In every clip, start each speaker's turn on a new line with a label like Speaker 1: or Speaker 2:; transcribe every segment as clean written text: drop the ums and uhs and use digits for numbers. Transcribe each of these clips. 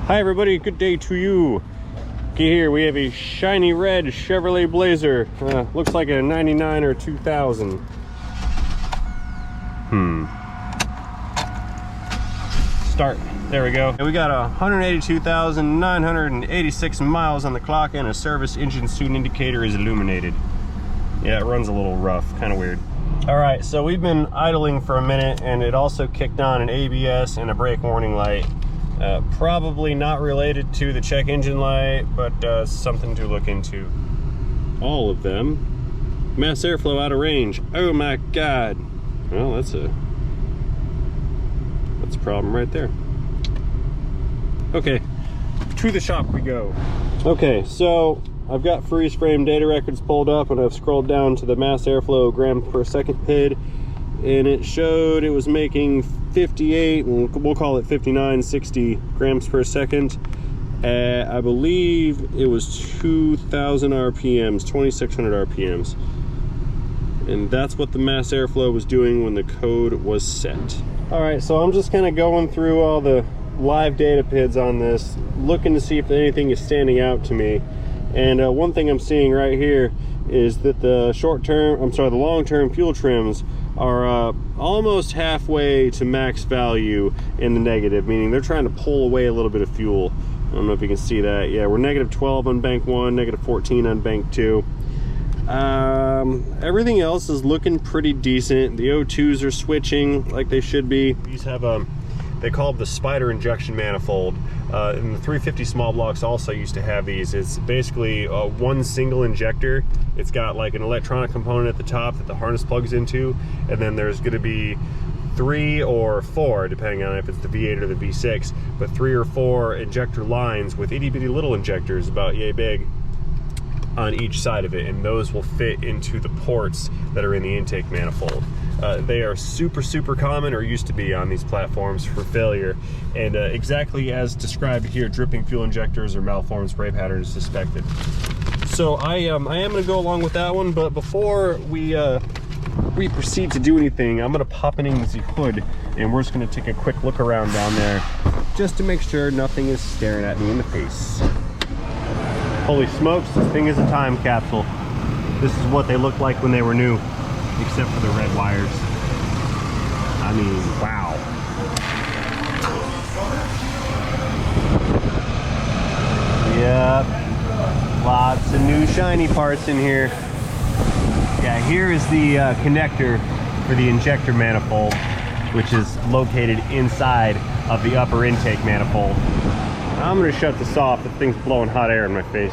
Speaker 1: Hi everybody, good day to you. Okay, here we have a shiny red Chevrolet Blazer. Looks like a 99 or 2000. Start. There we go. And we got 182,986 miles on the clock, and a service engine soon indicator is illuminated. Yeah, it runs a little rough, kind of weird. All right, so we've been idling for a minute, and it also kicked on an ABS and a brake warning light. Probably not related to the check engine light, but something to look into. All of them. Mass airflow out of range. Oh my God. Well, that's a problem right there. Okay, to the shop we go. Okay, so I've got freeze frame data records pulled up, and I've scrolled down to the mass airflow gram per second PID, and it showed it was making 58, we'll call it 59, 60 grams per second. I believe it was 2,000 RPMs, 2,600 RPMs. And that's what the mass airflow was doing when the code was set. All right, so I'm just kind of going through all the live data PIDs on this, looking to see if anything is standing out to me. And one thing I'm seeing right here is that the the long-term fuel trims are almost halfway to max value in the negative, meaning they're trying to pull away a little bit of fuel. I don't know if you can see that. Yeah, we're negative 12 on bank 1, negative 14 on bank 2. Everything else is looking pretty decent. The O2s are switching like they should be. These have they call it the spider injection manifold. And the 350 small blocks also used to have these. It's basically one single injector. It's got like an electronic component at the top that the harness plugs into, and then there's going to be 3 or 4, depending on if it's the V8 or the V6, but 3 or 4 injector lines with itty bitty little injectors about yay big on each side of it, and those will fit into the ports that are in the intake manifold. They are super common, or used to be, on these platforms for failure, and exactly as described here, dripping fuel injectors or malformed spray pattern is suspected. So I am going to go along with that one, but before we proceed to do anything, I'm going to pop in the hood, and we're just going to take a quick look around down there just to make sure nothing is staring at me in the face. Holy smokes, this thing is a time capsule. This is what they looked like when they were new, except for the red wires. I mean, wow. Yep, lots of new shiny parts in here. Yeah, here is the connector for the injector manifold, which is located inside of the upper intake manifold. I'm gonna shut this off. The thing's blowing hot air in my face.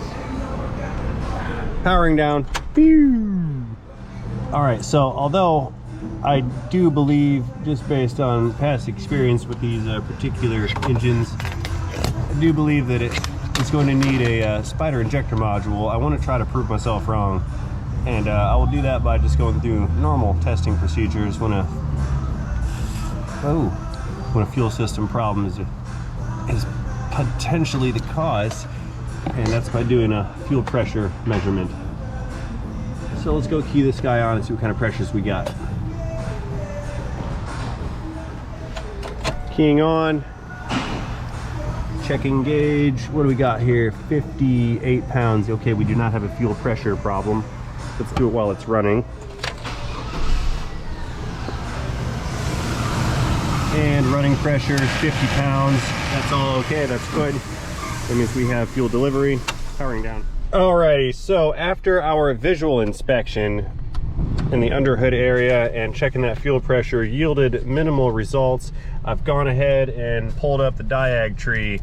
Speaker 1: Powering down. All right, so although I do believe, just based on past experience with these particular engines, I do believe that it's going to need a spider injector module. I want to try to prove myself wrong, and I will do that by just going through normal testing procedures when a fuel system problem is potentially the cause, and that's by doing a fuel pressure measurement. So let's go key this guy on and see what kind of pressures we got. Keying on, checking gauge. What do we got here? 58 pounds. Okay, we do not have a fuel pressure problem. Let's do it while it's running. And running pressure is 50 pounds. That's all okay, that's good. That means we have fuel delivery. Powering down. Alrighty, so after our visual inspection in the underhood area and checking that fuel pressure yielded minimal results, I've gone ahead and pulled up the diag tree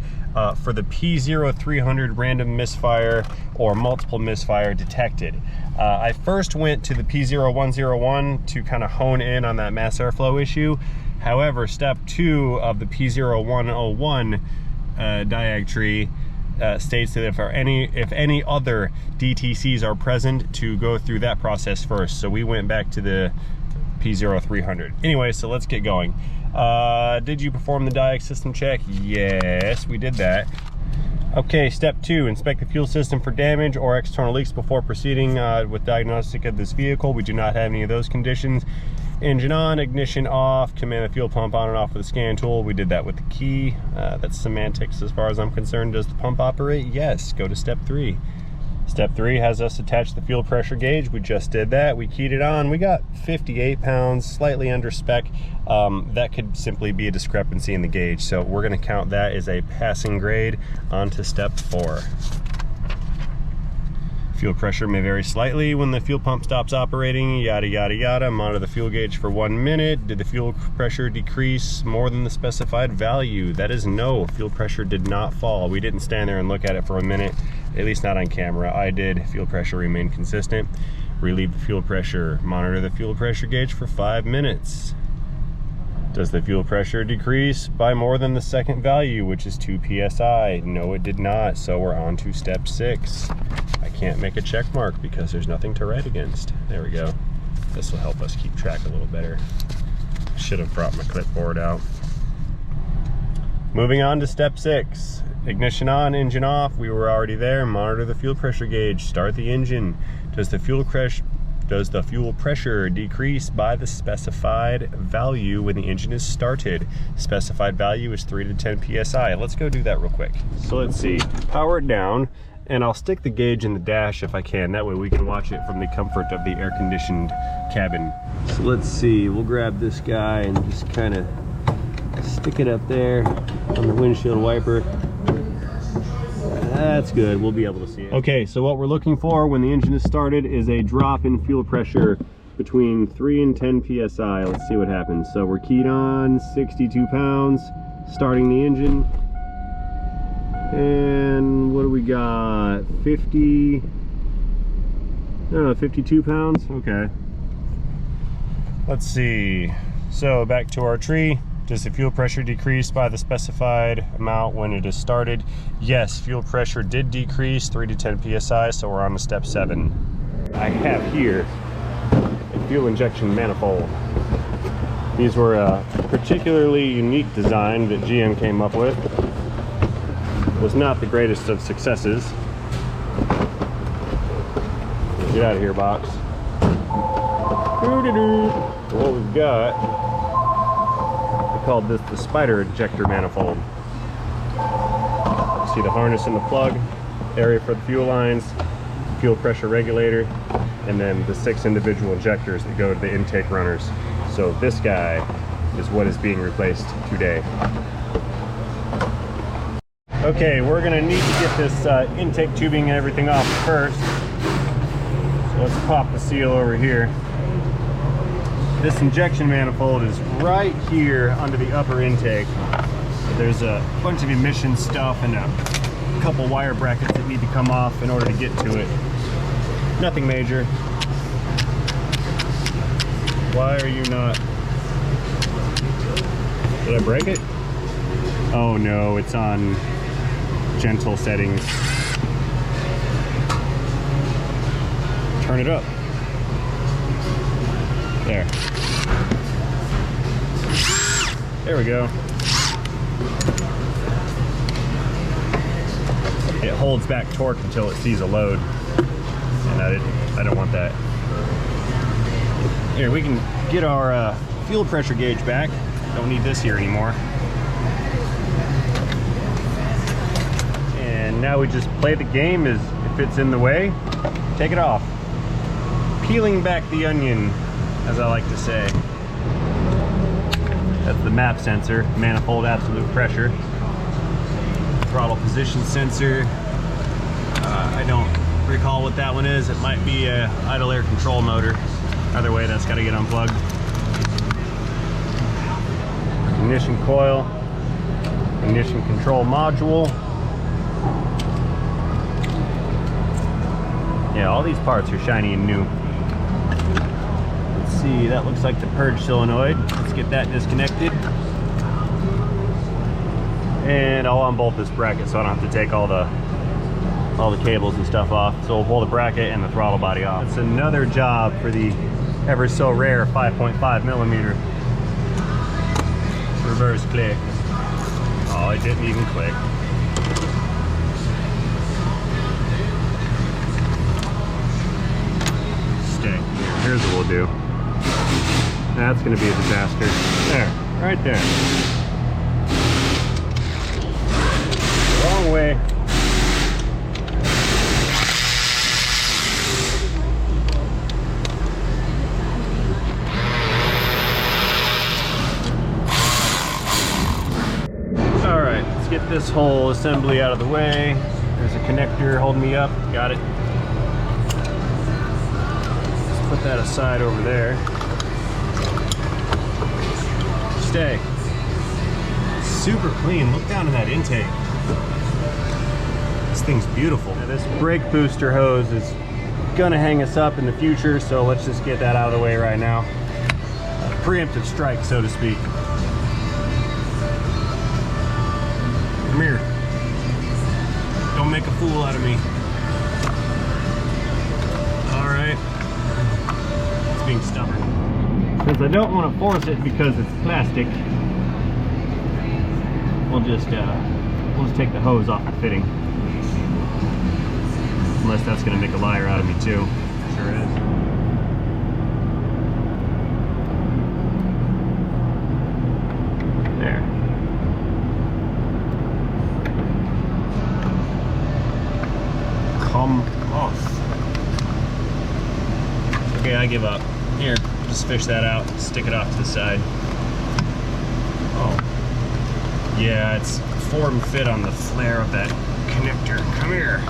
Speaker 1: for the P0300 random misfire or multiple misfire detected. I first went to the P0101 to kind of hone in on that mass airflow issue. However, step 2 of the P0101 diag tree states that if any other DTCs are present, to go through that process first. So we went back to the P0300. Anyway, so let's get going. Did you perform the diag system check? Yes, we did that. Okay, step 2, inspect the fuel system for damage or external leaks before proceeding with diagnostic of this vehicle. We do not have any of those conditions. Engine on, ignition off, command the fuel pump on and off with the scan tool. We did that with the key. That's semantics as far as I'm concerned. Does the pump operate? Yes. Go to step 3. Step 3 has us attach the fuel pressure gauge. We just did that. We keyed it on. We got 58 pounds, slightly under spec. That could simply be a discrepancy in the gauge. So we're going to count that as a passing grade on to step 4. Fuel pressure may vary slightly when the fuel pump stops operating, yada, yada, yada. Monitor the fuel gauge for 1 minute. Did the fuel pressure decrease more than the specified value? That is no. Fuel pressure did not fall. We didn't stand there and look at it for a minute, at least not on camera. I did. Fuel pressure remained consistent. Relieve the fuel pressure. Monitor the fuel pressure gauge for 5 minutes. Does the fuel pressure decrease by more than the second value, which is 2 psi? No, it did not. So we're on to step 6. I can't make a check mark because there's nothing to write against. There we go. This will help us keep track a little better. Should have brought my clipboard out. Moving on to step 6. Ignition on, engine off. We were already there. Monitor the fuel pressure gauge. Start the engine. Does the fuel pressure decrease by the specified value when the engine is started? Specified value is 3 to 10 psi. Let's go do that real quick. So let's see. Power it down, and I'll stick the gauge in the dash if I can. That way we can watch it from the comfort of the air-conditioned cabin. So let's see. We'll grab this guy and just kind of stick it up there on the windshield wiper. That's good. We'll be able to see it. Okay, so what we're looking for when the engine is started is a drop in fuel pressure between 3 and 10 psi. Let's see what happens. So we're keyed on, 62 pounds, starting the engine. And what do we got? 52 pounds? Okay. Let's see. So back to our tree. Does the fuel pressure decrease by the specified amount when it is started? Yes, fuel pressure did decrease 3 to 10 psi, so we're on to step 7. I have here a fuel injection manifold. These were a particularly unique design that GM came up with. It was not the greatest of successes. Get out of here, box. What we've got, called this the spider injector manifold. See the harness and the plug, area for the fuel lines, fuel pressure regulator, and then the 6 individual injectors that go to the intake runners. So this guy is what is being replaced today. Okay, we're gonna need to get this intake tubing and everything off first. So let's pop the seal over here. This injection manifold is right here under the upper intake. There's a bunch of emission stuff and a couple wire brackets that need to come off in order to get to it. Nothing major. Why are you not? Did I break it? Oh no, it's on gentle settings. Turn it up. There. There we go. It holds back torque until it sees a load, and I don't want that. Here, we can get our fuel pressure gauge back. Don't need this here anymore. And now we just play the game. As if it's in the way, take it off. Peeling back the onion, as I like to say. That's the map sensor, manifold absolute pressure. Throttle position sensor. I don't recall what that one is. It might be a idle air control motor. Either way, that's got to get unplugged. Ignition coil, ignition control module. Yeah, all these parts are shiny and new. Let's see, that looks like the Purge Solenoid. Let's get that disconnected. And I'll unbolt this bracket so I don't have to take all the cables and stuff off. So we'll pull the bracket and the throttle body off. It's another job for the ever so rare 5.5 millimeter reverse click. Oh, it didn't even click. Stay. Here's what we'll do. That's gonna be a disaster. There, right there. Wrong way. All right, let's get this whole assembly out of the way. There's a connector holding me up. Got it. Let's put that aside over there. Stay. Super clean. Look down in that intake. This thing's beautiful. Now, this brake booster hose is gonna hang us up in the future, so let's just get that out of the way right now. Preemptive strike, so to speak. Come here. Don't make a fool out of me. Alright. It's being stubborn. Since I don't want to force it because it's plastic, we'll just take the hose off the fitting. Unless that's going to make a liar out of me too. Sure it is. There. Come off. Okay, I give up. Here, just fish that out, stick it off to the side. Oh. Yeah, it's form fit on the flare of that connector. Come here.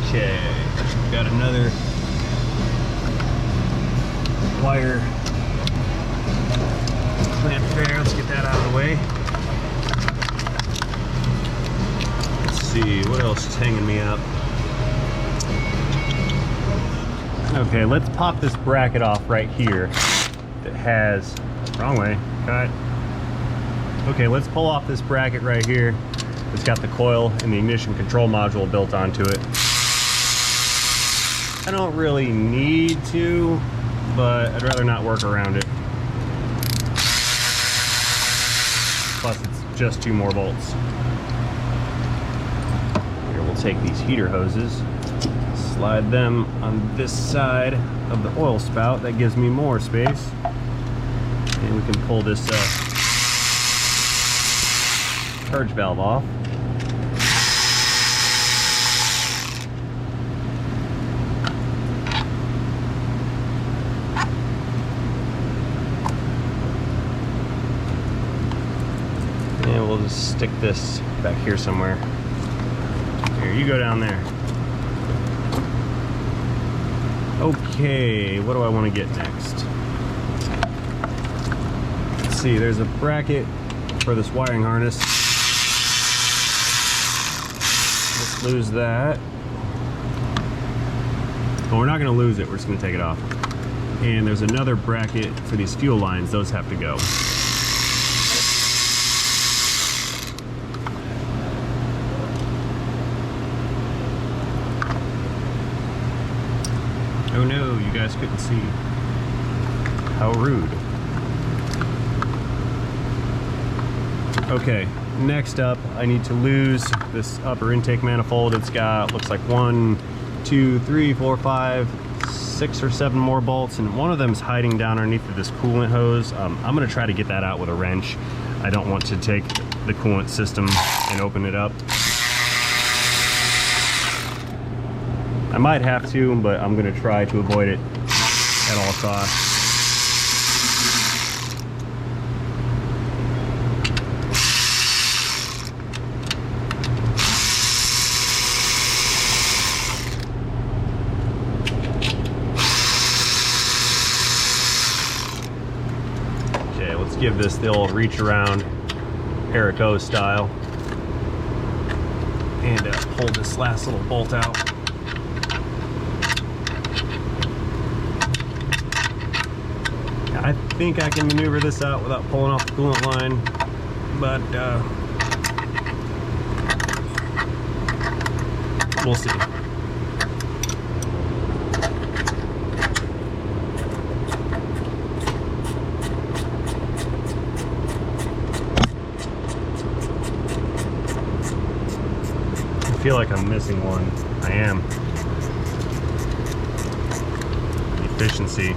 Speaker 1: Okay, got another wire clamp there. Let's get that out of the way. Let's see, what else is hanging me up? Okay, let's pop this bracket off right here that has, wrong way, cut. Okay, let's pull off this bracket right here. It's got the coil and the ignition control module built onto it. I don't really need to, but I'd rather not work around it. Plus, it's just 2 more bolts. Here, we'll take these heater hoses, slide them on this side of the oil spout. That gives me more space. And we can pull this purge valve off. And we'll just stick this back here somewhere. Here, you go down there. Okay, what do I want to get next? Let's see, there's a bracket for this wiring harness. Let's lose that. But we're not going to lose it, we're just going to take it off. And there's another bracket for these fuel lines, those have to go. Oh no, you guys couldn't see. How rude. Okay, next up, I need to lose this upper intake manifold. It's got, looks like 1, 2, 3, 4, 5, 6 or 7 more bolts, and one of them is hiding down underneath of this coolant hose. I'm gonna try to get that out with a wrench. I don't want to take the coolant system and open it up. I might have to, but I'm gonna try to avoid it at all costs. Okay, let's give this the old reach around Eric O style and pull this last little bolt out. I think I can maneuver this out without pulling off the coolant line, but we'll see. I feel like I'm missing one. I am. Efficiency.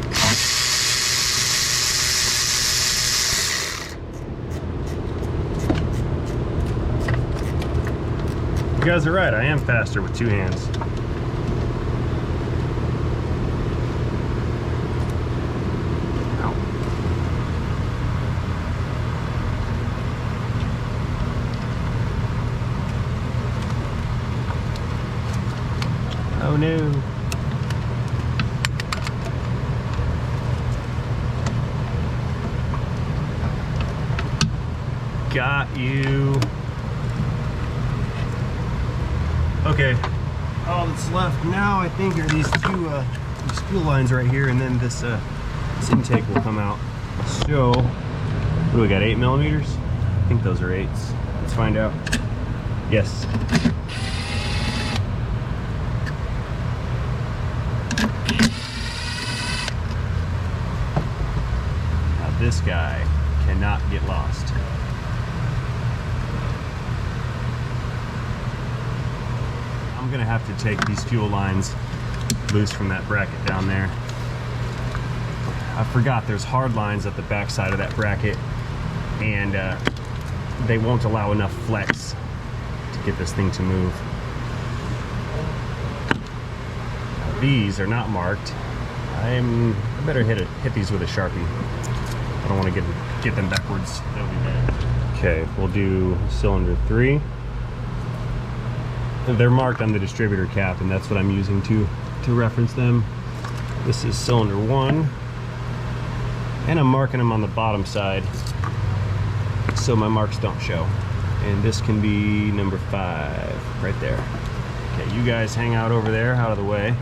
Speaker 1: You guys are right, I am faster with two hands. Ow. Oh no. Got you. Okay, all that's left now, I think, are these two these fuel lines right here, and then this intake will come out. So, what do we got, 8 millimeters? I think those are 8s. Let's find out. Yes. Now this guy cannot get lost. I'm gonna have to take these fuel lines loose from that bracket down there. I forgot there's hard lines at the back side of that bracket, and they won't allow enough flex to get this thing to move. Now, these are not marked. I better hit these with a Sharpie. I don't want to get them backwards. That would be bad. Okay, we'll do cylinder 3. They're marked on the distributor cap, and that's what I'm using to reference them. This is cylinder 1, and I'm marking them on the bottom side so my marks don't show. And this can be number 5 right there. Okay, you guys hang out over there, out of the way,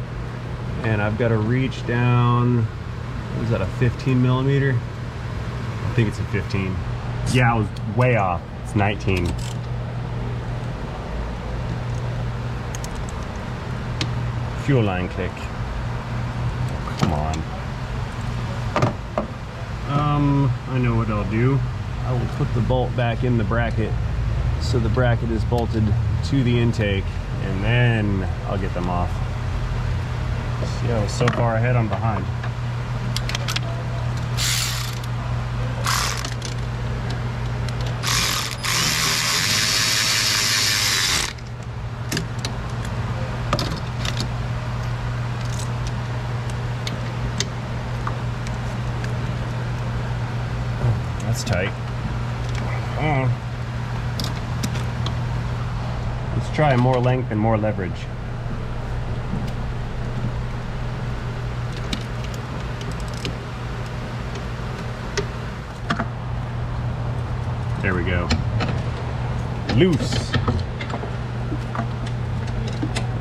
Speaker 1: and I've got to reach down. What is that, a 15 millimeter? I think it's a 15. Yeah, I was way off. It's 19. Fuel line click. Come on. I know what I'll do. I will put the bolt back in the bracket so the bracket is bolted to the intake, and then I'll get them off. See, I was so far ahead, I'm behind. That's tight. Let's try more length and more leverage. There we go. Loose.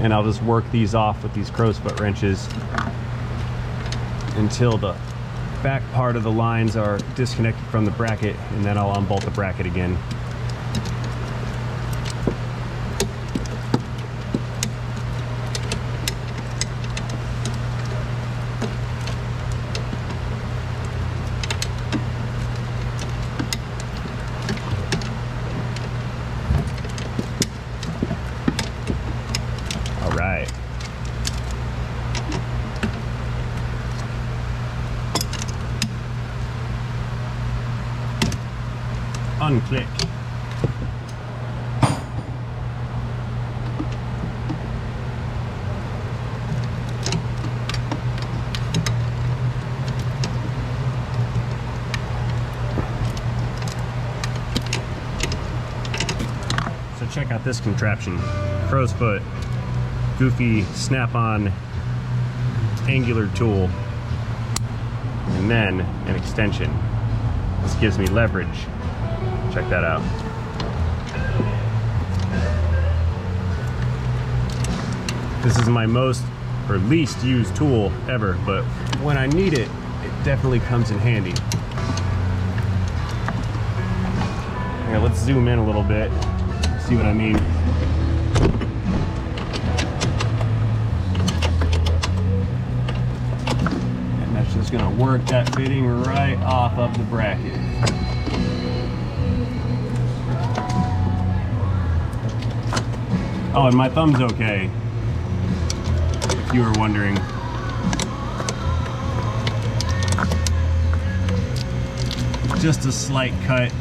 Speaker 1: And I'll just work these off with these crow's foot wrenches until the back part of the lines are disconnected from the bracket, and then I'll unbolt the bracket again. All right. Unclick. So check out this contraption. Crow's foot, goofy snap-on angular tool, and then an extension. This gives me leverage. Check that out. This is my most or least used tool ever, but when I need it, it definitely comes in handy. Here, let's zoom in a little bit, see what I mean. And that's just gonna work that fitting right off of the bracket. Oh, and my thumb's okay. if you were wondering. Just a slight cut.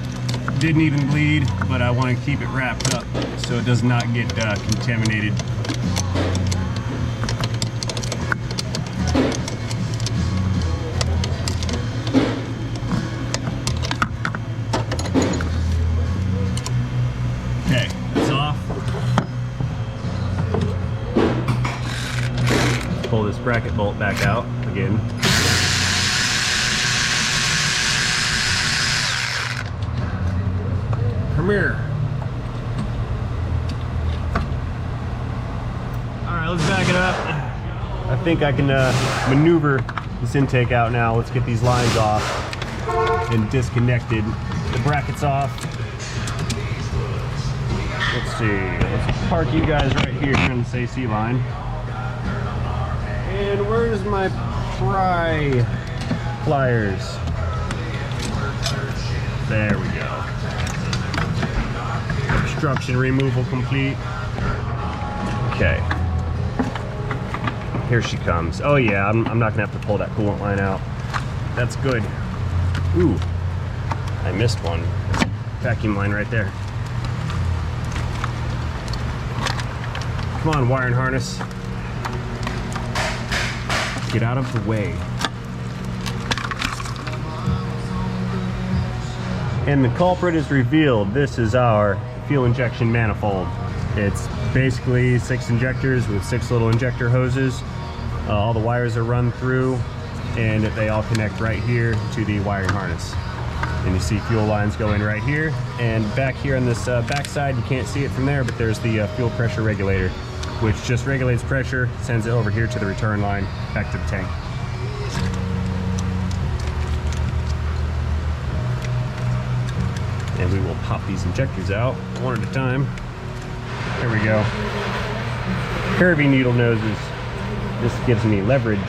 Speaker 1: Didn't even bleed, but I want to keep it wrapped up so it does not get contaminated. Okay, that's off. Pull this bracket bolt back out again. Come here. Alright, let's back it up. I think I can maneuver this intake out now. Let's get these lines off and disconnected. The bracket's off. Let's see. Let's park you guys right here on this AC line. And where's my pry pliers? There we go. Obstruction removal complete. Okay. Here she comes. Oh yeah, I'm not gonna have to pull that coolant line out. That's good. Ooh, I missed one. Vacuum line right there. Come on, wire and harness. Get out of the way. And the culprit is revealed. This is our fuel injection manifold. It's basically 6 injectors with 6 little injector hoses. All the wires are run through and they all connect right here to the wiring harness. And you see fuel lines going right here. And back here on this back side, you can't see it from there, but there's the fuel pressure regulator, which just regulates pressure, sends it over here to the return line, back to the tank. And we will pop these injectors out one at a time. There we go. Curvy needle noses. This gives me leverage.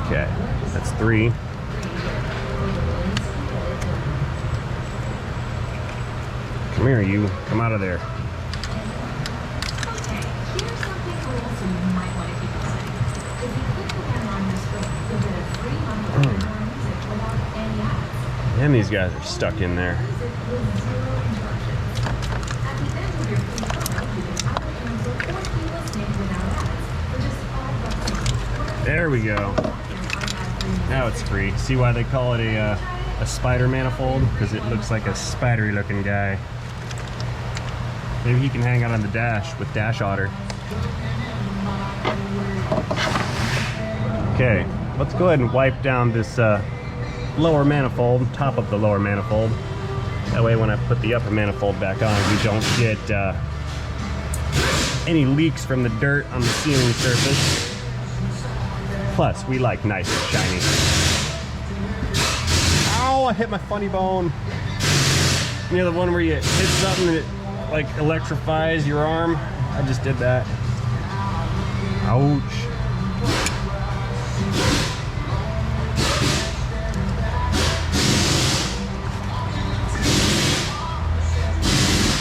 Speaker 1: Okay, that's 3. Come here, you. Come out of there. And these guys are stuck in there. There we go. Now it's free. See why they call it a spider manifold? Because it looks like a spidery looking guy. Maybe he can hang out on the dash with Dash Otter. Okay, let's go ahead and wipe down this lower manifold, top of the lower manifold. That way when I put the upper manifold back on, we don't get any leaks from the dirt on the sealing surface. Plus, we like nice and shiny. Ow, I hit my funny bone. You know the one where you hit something and it like electrifies your arm? I just did that. Ouch.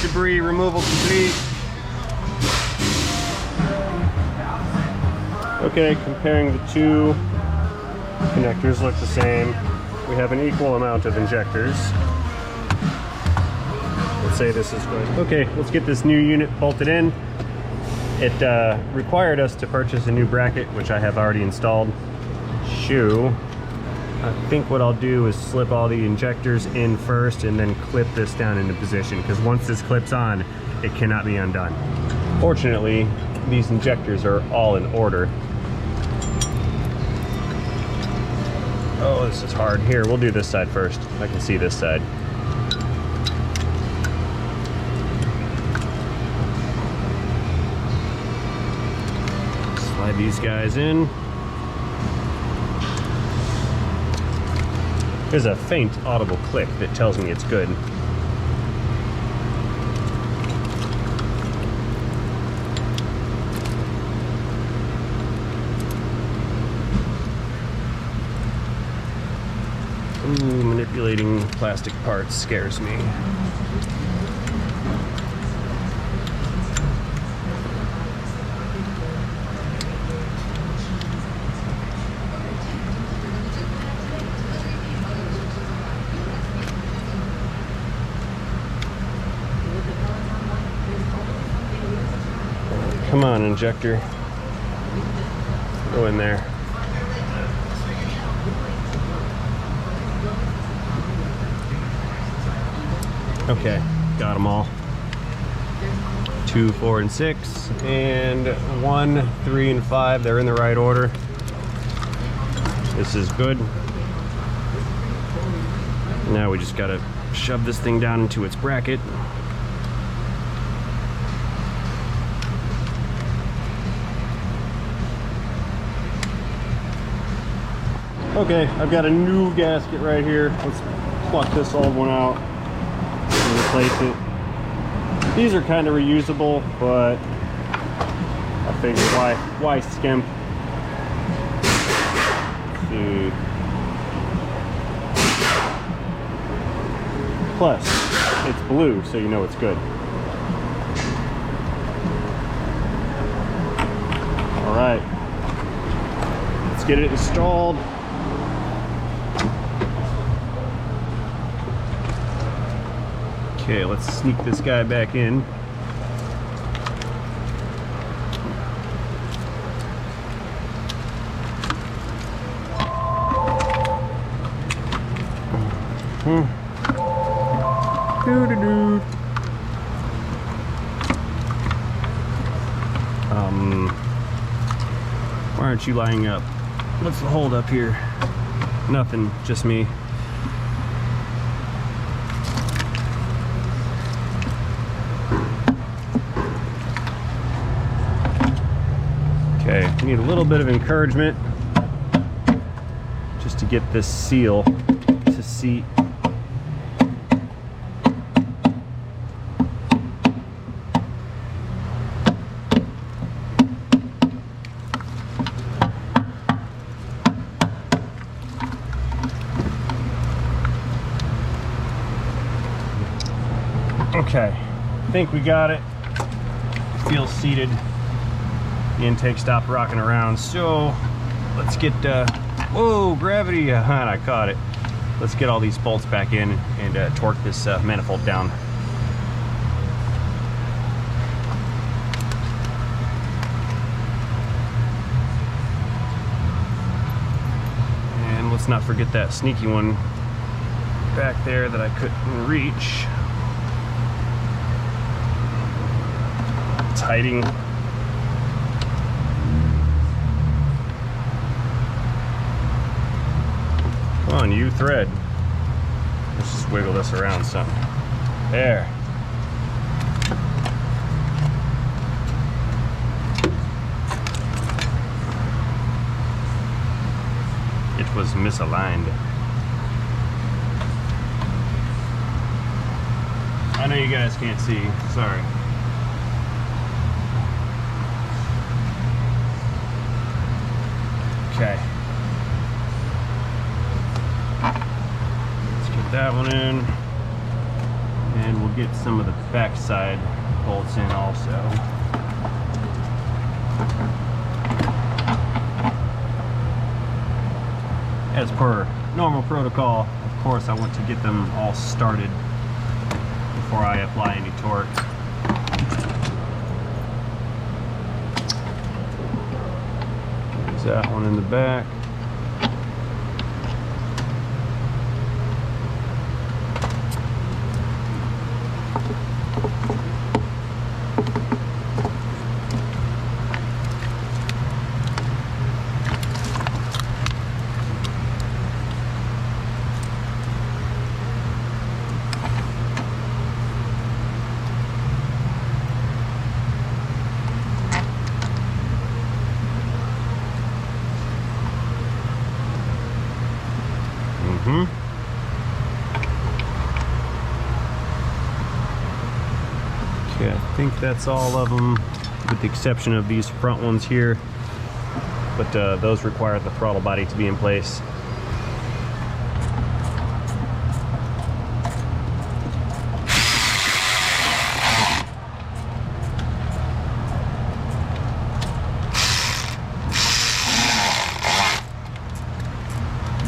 Speaker 1: Debris removal complete. Okay, comparing the two connectors look the same. We have an equal amount of injectors. Let's say this is good. Okay, let's get this new unit bolted in. It required us to purchase a new bracket, which I have already installed. Shoo. I think what I'll do is slip all the injectors in first and then clip this down into position, because once this clips on, it cannot be undone. Fortunately, these injectors are all in order. Oh, this is hard. Here, we'll do this side first. I can see this side. Slide these guys in. There's a faint audible click that tells me it's good. Ooh, oscillating plastic parts scares me. Come on, injector. Go in there. Okay, got them all. 2, 4, and 6, and 1, 3, and 5. They're in the right order. This is good. Now we just gotta shove this thing down into its bracket. Okay, I've got a new gasket right here. Let's pluck this old one out and replace it. These are kind of reusable, but I figured why skimp? Let's see. Plus, it's blue, so you know it's good. All right, let's get it installed. Okay, let's sneak this guy back in. Why aren't you lining up? What's the hold up here? Nothing, just me. Okay, we need a little bit of encouragement just to get this seal to seat. Okay, I think we got it. Feels seated. The intake stopped rocking around, so let's get whoa, gravity, and I caught it. Let's get all these bolts back in and torque this manifold down. And let's not forget that sneaky one back there that I couldn't reach. It's hiding. Come on, you thread. Let's just wiggle this around some. There. It was misaligned. I know you guys can't see, sorry. Okay. That one in, and we'll get some of the backside bolts in also. As per normal protocol, of course, I want to get them all started before I apply any torque. There's that one in the back. Okay, I think that's all of them, with the exception of these front ones here, but those require the throttle body to be in place.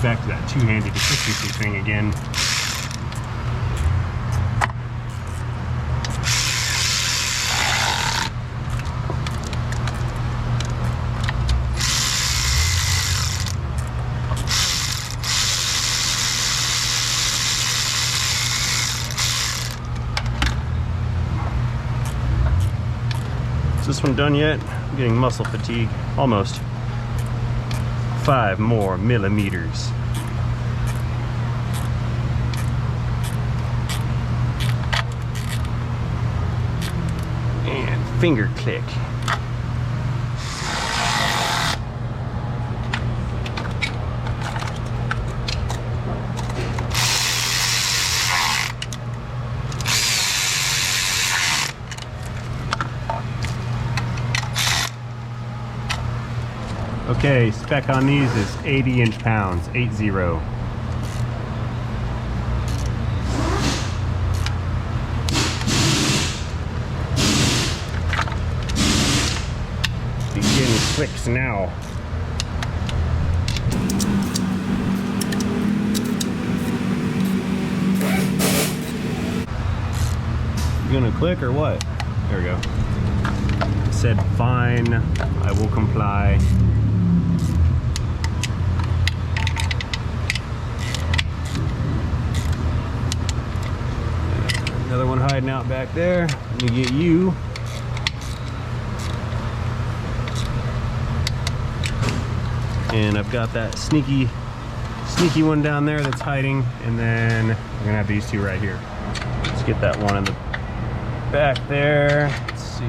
Speaker 1: back to that two-handed efficiency thing again. Is this one done yet? I'm getting muscle fatigue. Almost. 5 more millimeters. And finger click. Okay, spec on these is 80 inch-pounds, 80. Begin clicks now. You gonna click or what? There we go. It said fine, I will comply. Another one hiding out back there. Let me get you. And I've got that sneaky one down there that's hiding. And then we're gonna have these two right here. Let's get that one in the back there. Let's see.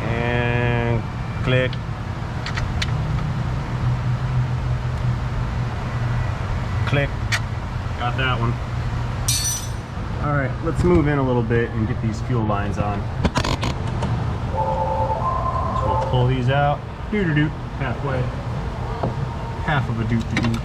Speaker 1: And click. Click. Got that one. All right, let's move in a little bit and get these fuel lines on. So we'll pull these out. Doo-doo-doo, halfway. Half of a doot-doo-doo.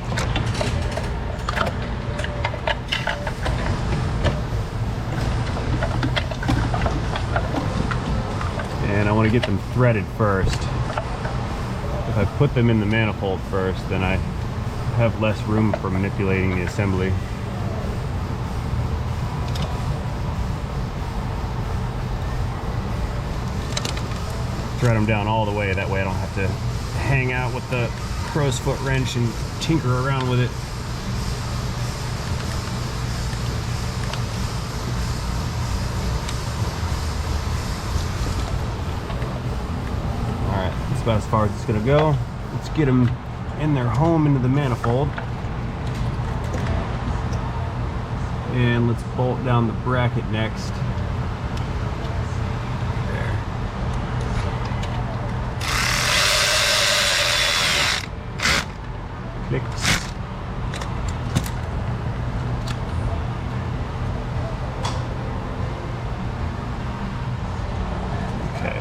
Speaker 1: And I want to get them threaded first. If I put them in the manifold first, then I have less room for manipulating the assembly. Thread them down all the way, that way I don't have to hang out with the crow's foot wrench and tinker around with it. Alright, that's about as far as it's going to go. Let's get them in their home into the manifold. And let's bolt down the bracket next. Clicks. Okay.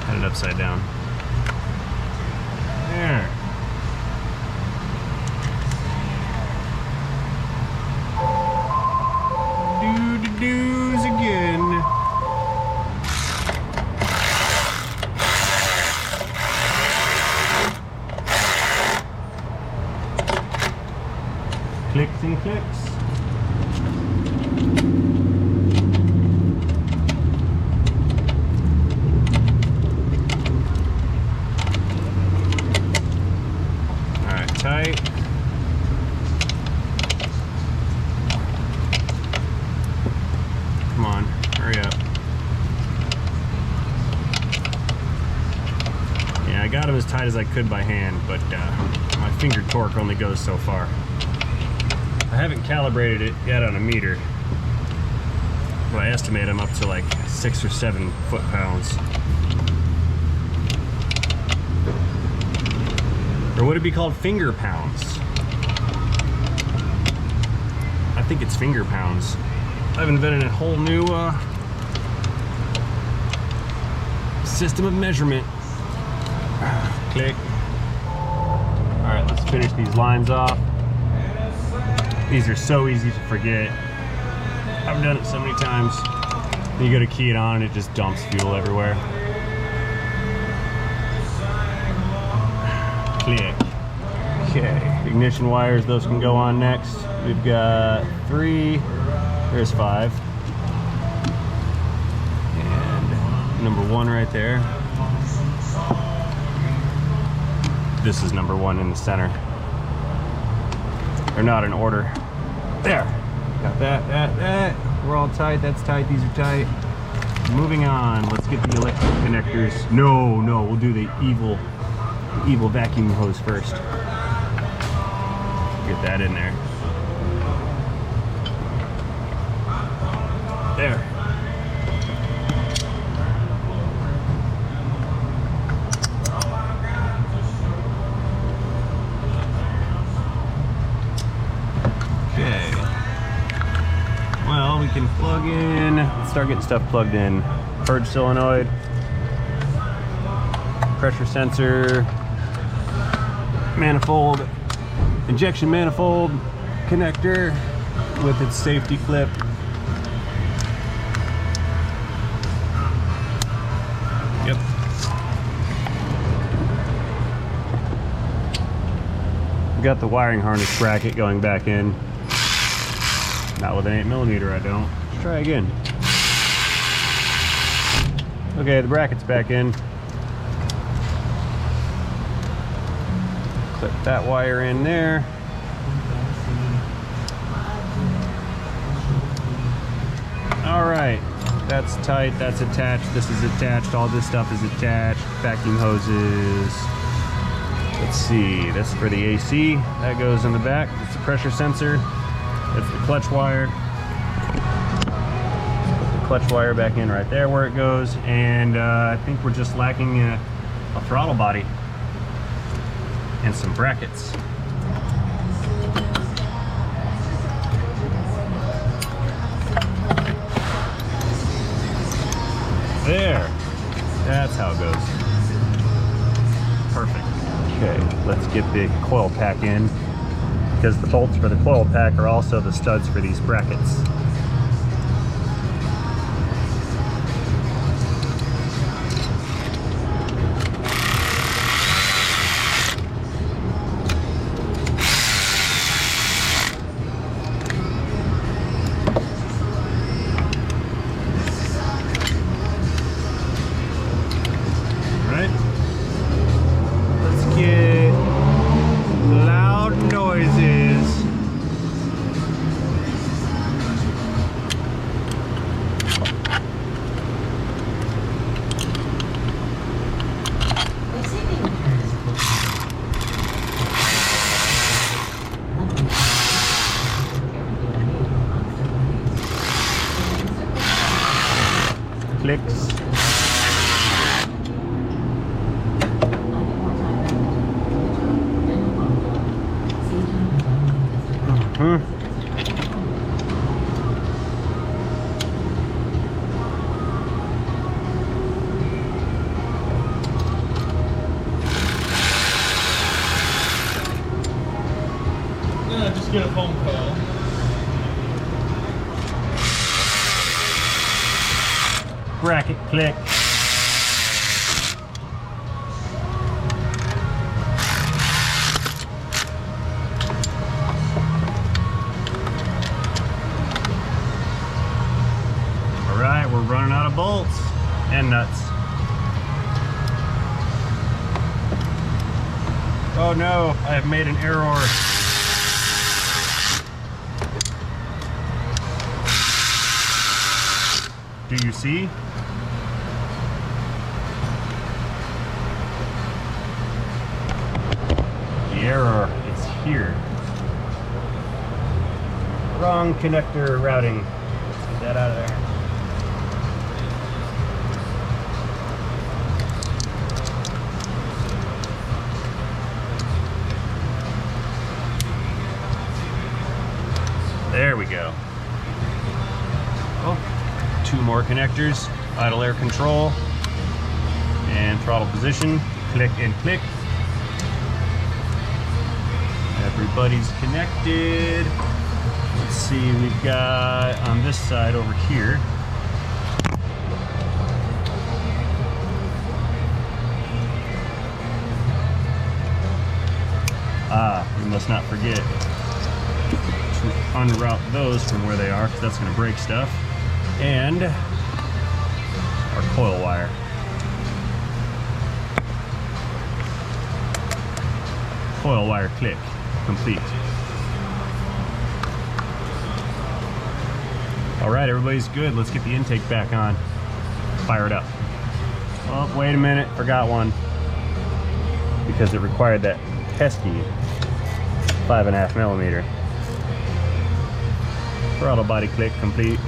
Speaker 1: Had it upside down. There. Do's again. Clicks and clicks. All right, tight. Come on, hurry up. Yeah, I got them as tight as I could by hand, but my finger torque only goes so far. I haven't calibrated it yet on a meter, but I estimate I'm up to like 6 or 7 foot-pounds. Or would it be called finger pounds? I think it's finger pounds. I've invented a whole new system of measurement. Click. All right, let's finish these lines off. These are so easy to forget. I've done it so many times. You go to key it on and it just dumps fuel everywhere. Click. Okay, ignition wires, those can go on next. We've got 3, there's 5. And number 1 right there. This is number 1 in the center. They're not in order. There, got that. We're all tight, that's tight, these are tight. Moving on, let's get the electric connectors. No, we'll do the evil vacuum hose first. Get that in there. There. Okay. Well, we can plug in. Let's start getting stuff plugged in. Purge solenoid, pressure sensor, manifold, injection manifold, connector with its safety clip. Yep. Got the wiring harness bracket going back in. Not with an 8mm, I don't. Let's try again. Okay, the bracket's back in. Clip that wire in there. All right, that's tight, that's attached, this is attached, all this stuff is attached. Vacuum hoses. Let's see, this is for the AC. That goes in the back. It's the pressure sensor. That's the clutch wire. Put the clutch wire back in right there where it goes. And I think we're just lacking a throttle body and some brackets. There, that's how it goes. Perfect. Okay, let's get the coil pack in, because the bolts for the coil pack are also the studs for these brackets. Clicks.
Speaker 2: Just get a phone call.
Speaker 1: Bracket click. All right, we're running out of bolts and nuts. Oh no, I have made an error. Do you see? The error is here. Wrong connector routing. Let's get that out of there. There we go. Oh, 2 more connectors. Idle air control and throttle position. Click and click. Everybody's connected. Let's see, we've got on this side over here. We must not forget to unroute those from where they are, because that's going to break stuff. And our coil wire. Coil wire click complete. All right, everybody's good. Let's get the intake back on. Fire it up. Oh, wait a minute, forgot one. Because it required that pesky 5.5 millimeter. Throttle body click complete.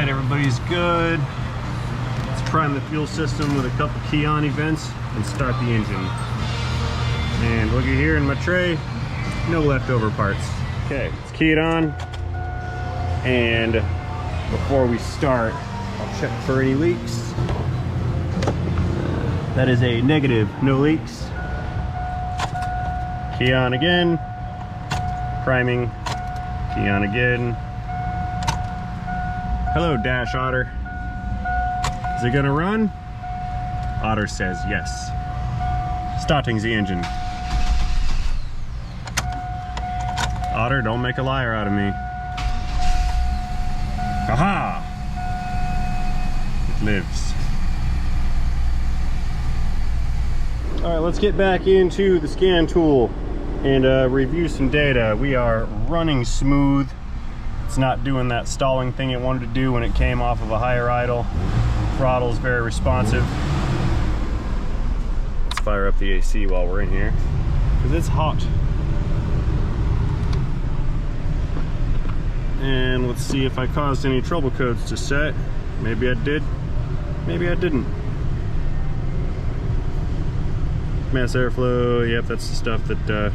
Speaker 1: Everybody's good. Let's prime the fuel system with a couple key-on events and start the engine. And looky here in my tray, no leftover parts. Okay, let's key it on. And before we start, I'll check for any leaks. That is a negative, no leaks. Key on again. Priming. Key on again. Hello, Dash Otter. Is it gonna run? Otter says yes. Starting the engine. Otter, don't make a liar out of me. Aha! It lives. All right, let's get back into the scan tool and review some data. We are running smooth. It's not doing that stalling thing it wanted to do when it came off of a higher idle. Throttle's very responsive. Let's fire up the AC while we're in here, because it's hot. And let's see if I caused any trouble codes to set. Maybe I did, maybe I didn't. Mass airflow, yep, that's the stuff that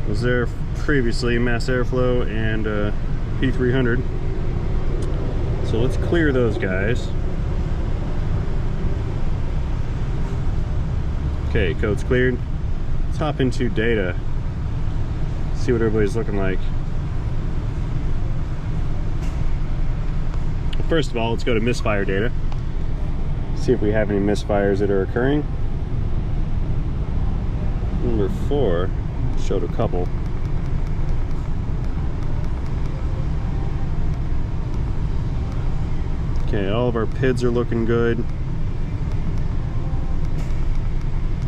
Speaker 1: was there previously, mass airflow and P0300. So let's clear those guys. Okay, code's cleared. Let's hop into data. See what everybody's looking like. Well, first of all, let's go to misfire data. See if we have any misfires that are occurring. Number 4 showed a couple. Okay, all of our PIDs are looking good.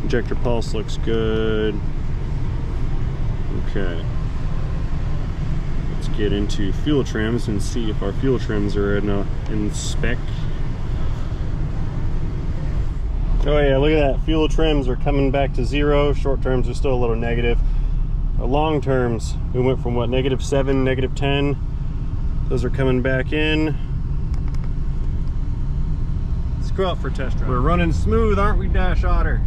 Speaker 1: Injector pulse looks good. Okay. Let's get into fuel trims and see if our fuel trims are in spec. Oh yeah, look at that. Fuel trims are coming back to 0. Short terms are still a little negative. Long terms, we went from what, -7, -10. Those are coming back in. Let's go out for a test drive. We're running smooth, aren't we, Dash Otter?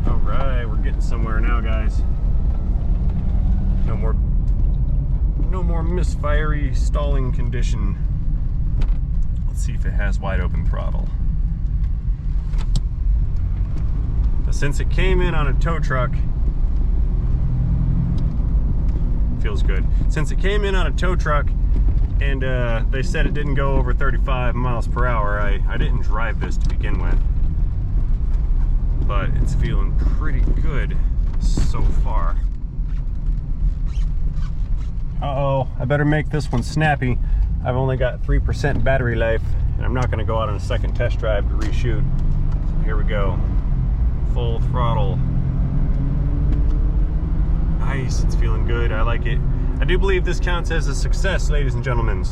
Speaker 1: All right, we're getting somewhere now, guys. No more misfirey stalling condition. Let's see if it has wide open throttle. But since it came in on a tow truck, feels good. Since it came in on a tow truck and they said it didn't go over 35 miles per hour, I didn't drive this to begin with. But it's feeling pretty good so far. Uh-oh, I better make this one snappy. I've only got 3% battery life, and I'm not going to go out on a second test drive to reshoot. So here we go. Full throttle. Nice, it's feeling good. I like it. I do believe this counts as a success, ladies and gentlemen.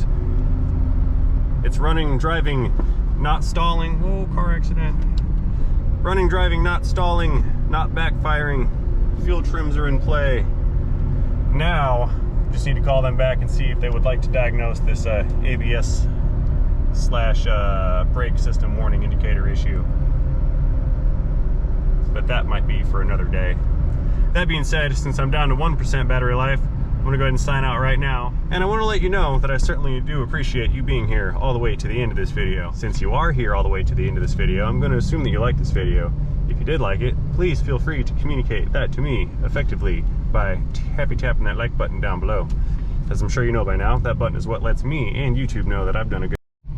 Speaker 1: It's running, driving, not stalling. Oh, car accident. Running, driving, not stalling, not backfiring. fuel trims are in play. Now, just need to call them back and see if they would like to diagnose this ABS / brake system warning indicator issue. But that might be for another day. That being said, since I'm down to 1% battery life, I'm gonna go ahead and sign out right now. And I wanna let you know that I certainly do appreciate you being here all the way to the end of this video. Since you are here all the way to the end of this video, I'm gonna assume that you like this video. If you did like it, please feel free to communicate that to me effectively by tapping that like button down below. As I'm sure you know by now, that button is what lets me and YouTube know that I've done a good job.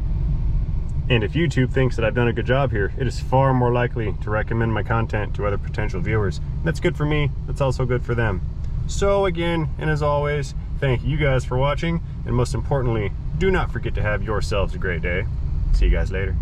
Speaker 1: And if YouTube thinks that I've done a good job here, it is far more likely to recommend my content to other potential viewers. That's good for me, that's also good for them. So again, and as always, thank you guys for watching, and most importantly, do not forget to have yourselves a great day. See you guys later.